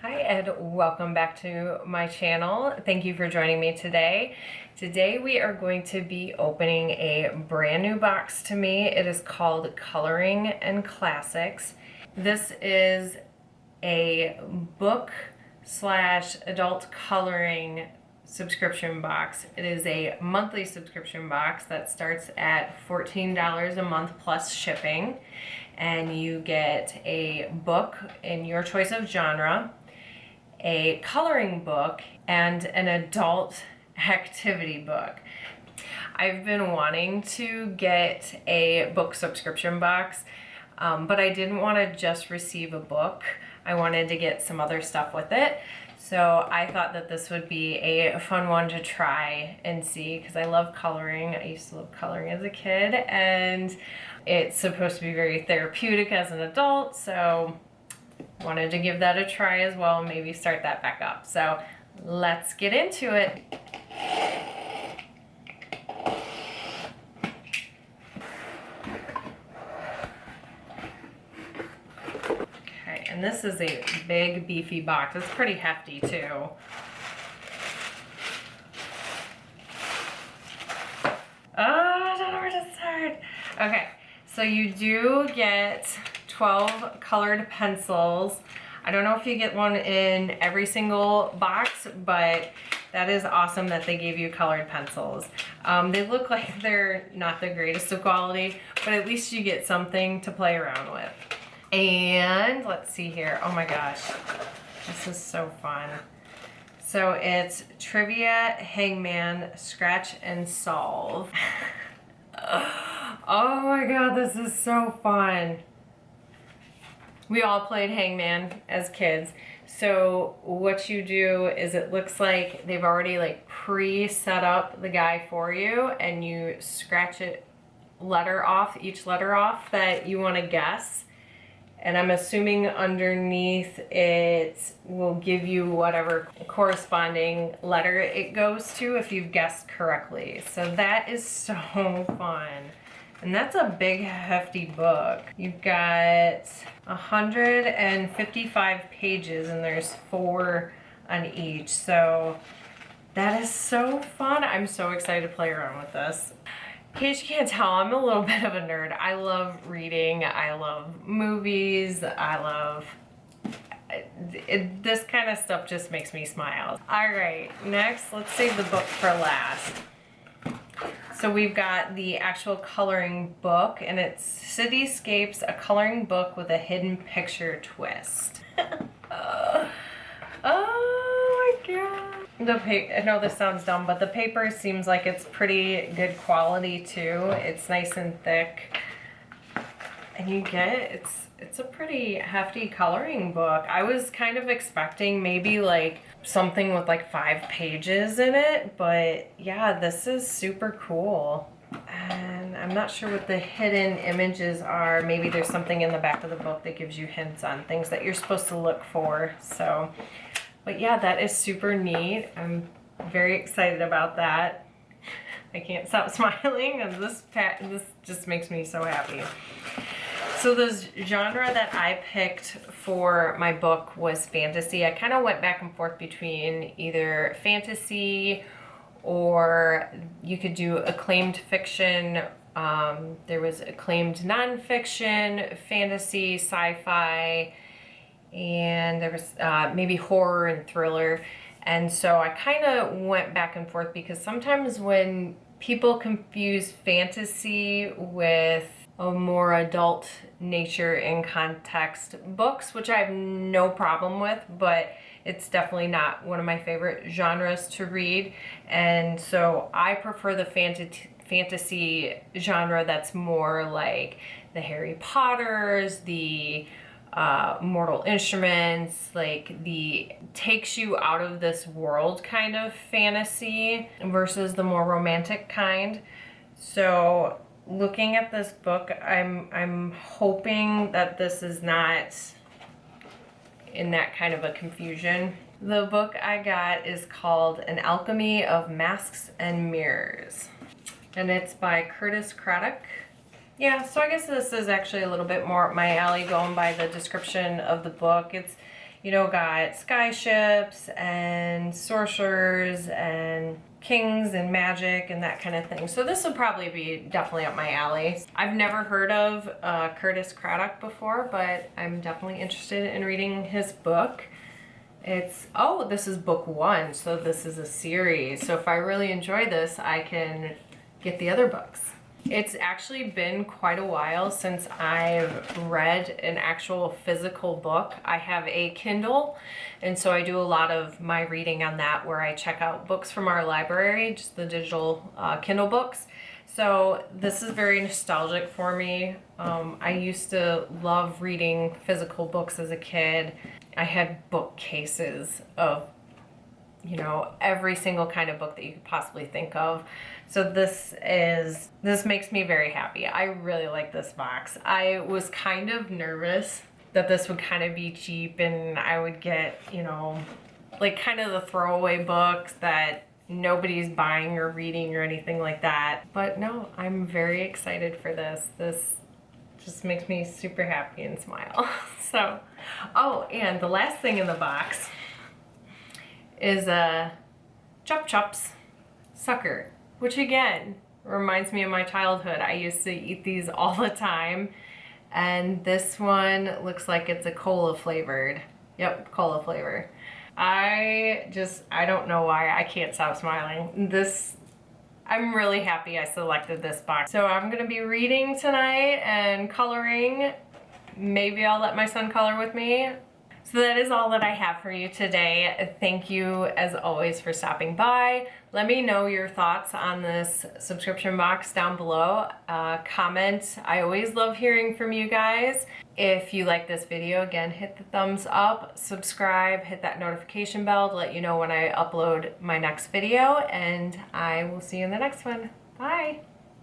Hi and welcome back to my channel. Thank you for joining me today. Today we are going to be opening a brand new box to me. It is called Coloring and Classics. This is a book slash adult coloring subscription box. It is a monthly subscription box that starts at $14 a month plus shipping, and you get a book in your choice of genre, a coloring book, and an adult activity book. I've been wanting to get a book subscription box, but I didn't want to just receive a book. I wanted to get some other stuff with it. So I thought that this would be a fun one to try and see, because I love coloring. I used to love coloring as a kid, and it's supposed to be very therapeutic as an adult, so wanted to give that a try as well, maybe start that back up. So let's get into it. Okay, and this is a big beefy box. It's pretty hefty too. Oh, I don't know where to start. Okay, so you do get 12 colored pencils. I don't know if you get one in every single box, but that is awesome that they gave you colored pencils. They look like they're not the greatest of quality, but at least you get something to play around with. And let's see here. Oh my gosh, this is so fun. So it's Trivia, Hangman, Scratch and Solve. Oh my god, this is so fun. We all played Hangman as kids. So what you do is, it looks like they've already like pre-set up the guy for you, and you scratch it each letter off that you want to guess. And I'm assuming underneath it will give you whatever corresponding letter it goes to if you've guessed correctly. So that is so fun. And that's a big hefty book. You've got 155 pages, and there's 4 on each. So that is so fun. I'm so excited to play around with this. In case you can't tell, I'm a little bit of a nerd. I love reading, I love movies, this kind of stuff just makes me smile. All right, next, let's save the book for last. So we've got the actual coloring book, and it's Cityscapes, a coloring book with a hidden picture twist. Oh my god. I know this sounds dumb, but the paper seems like it's pretty good quality too. It's nice and thick. And you get, it's a pretty hefty coloring book. I was kind of expecting maybe like something with like 5 pages in it, but yeah, this is super cool. And I'm not sure what the hidden images are. Maybe there's something in the back of the book that gives you hints on things that you're supposed to look for. So, but yeah, that is super neat. I'm very excited about that. I can't stop smiling, and this just makes me so happy. So the genre that I picked for my book was fantasy. I kind of went back and forth between either fantasy, or you could do acclaimed fiction. There was acclaimed nonfiction, fantasy, sci-fi, and there was maybe horror and thriller. And so I kind of went back and forth, because sometimes when people confuse fantasy with a more adult nature in context books, which I have no problem with, but it's definitely not one of my favorite genres to read. And so I prefer the fantasy genre that's more like the Harry Potters, the Mortal Instruments, like the takes you out of this world kind of fantasy, versus the more romantic kind. So looking at this book, I'm hoping that this is not in that kind of a confusion. The book I got is called An Alchemy of Masks and Mirrors, and it's by Curtis Craddock. Yeah, so I guess this is actually a little bit more up my alley, going by the description of the book. It's you know, got skyships and sorcerers and kings and magic and that kind of thing. So this would probably be definitely up my alley. I've never heard of Curtis Craddock before, but I'm definitely interested in reading his book. Oh, this is book 1, so this is a series. So if I really enjoy this, I can get the other books. It's actually been quite a while since I've read an actual physical book. I have a Kindle, and so I do a lot of my reading on that, where I check out books from our library, just the digital Kindle books. So this is very nostalgic for me. I used to love reading physical books as a kid. I had bookcases of, you know, every single kind of book that you could possibly think of. So this makes me very happy. I really like this box. I was kind of nervous that this would kind of be cheap and I would get, you know, like kind of the throwaway books that nobody's buying or reading or anything like that. But no, I'm very excited for this. This just makes me super happy and smile. So, oh, and the last thing in the box is a Chup Chups sucker, which again reminds me of my childhood. I used to eat these all the time, and this one looks like it's a cola flavored. Yep, cola flavor. I don't know why I can't stop smiling. I'm really happy I selected this box. So I'm gonna be reading tonight and coloring. Maybe I'll let my son color with me. So that is all that I have for you today. Thank you as always for stopping by. Let me know your thoughts on this subscription box down below. Comment. I always love hearing from you guys. If you like this video, again, hit the thumbs up, subscribe, hit that notification bell to let you know when I upload my next video, and I will see you in the next one. Bye.